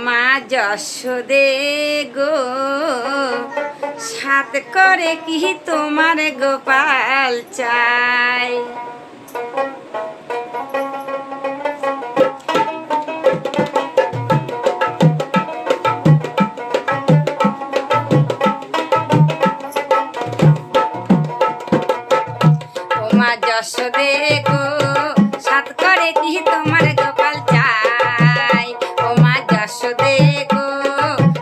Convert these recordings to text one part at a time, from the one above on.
মা যশোদে গো সাত করে কি তোমার গোপাল চাই। ও মা যশোদে গো সাত করে কি তোমার গোপাল চাই। ও মা যশোদে গো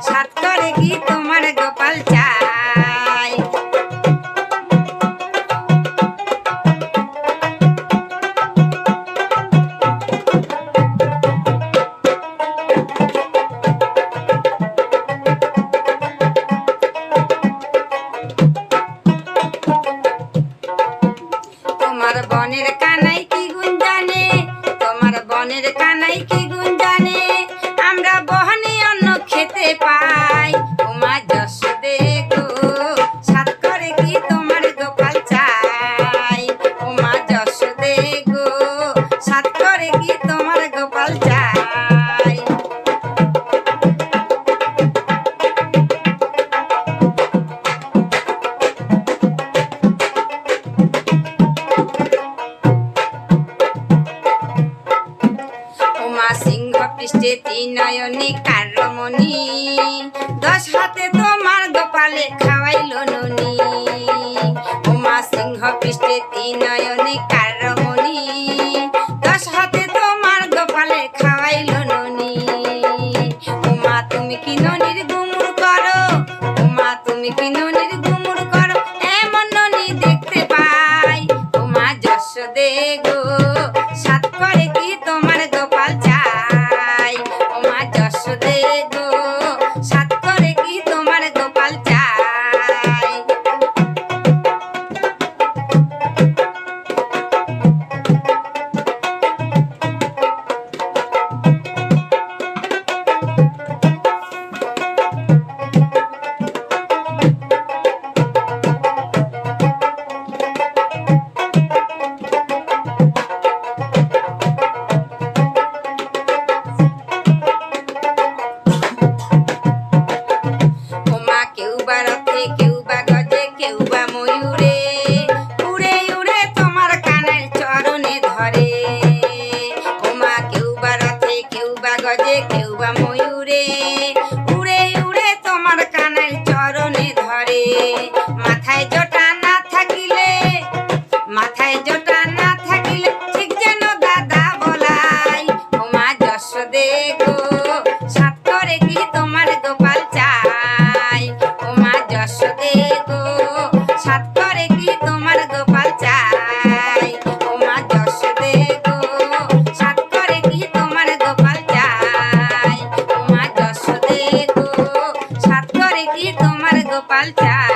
সাত করে কি তোমার গোপাল চাই। তোমার বনের কানাই কি গুণ জানে, তোমার বনের কানাই কি গুণ জানে, আমরা বহনে অন্ন খেতে পাই। ও মা যশোদে গো সাত করে কি তোমার গোপাল চাই। ও মা যশোদে গো সাত করে কি তোমার গোপাল চাই। মা সিংহ পৃষ্ঠে তিন নয়নে কারমণি, দশ হাতে তোমার গোপালে খাওয়াইলো ননি। ও মা সিংহ পৃষ্ঠে তিন নয়নে কারমণি, দশ হাতে তোমার গোপালে খাওয়াইলো ননি। ও মা তুমি কি ননির গুমুর করো, ও মা তুমি কি ননির গুমুর করো, এমন ননি দেখতে পাই। ও মা যশোদে গো সাত করে কি তোমার গোপাল চাই। ও মা যশোদে গো সাত করে কি তোমার গোপাল চাই। ও মা কেউ বা রথে, কেউ বা গজে, কেউ বা ময়ূরে, উড়ে উড়ে তোমার কানের চরণে ধরে। ও মা কেউ বা রথে, কেউ বা গজে, কেউ বা ময়ূরে, উড়ে উড়ে তোমার কানের চরণে ধরে। মাথায় জটা না থাকিলে, মাথায় জটা না থাকিলে ঠিক যেন দাদা বলাই। ও মা যশোদে গো সাত করে কি তোমার গোপাল চাই। ও মা যশোদে গো সাত করে কি তোমার গোপাল চাই। ও মা যশোদে গো সাত করে কি তোমার গোপাল চাই। ও মা যশোদে গো সাত করে কি তোমার গোপাল চাই।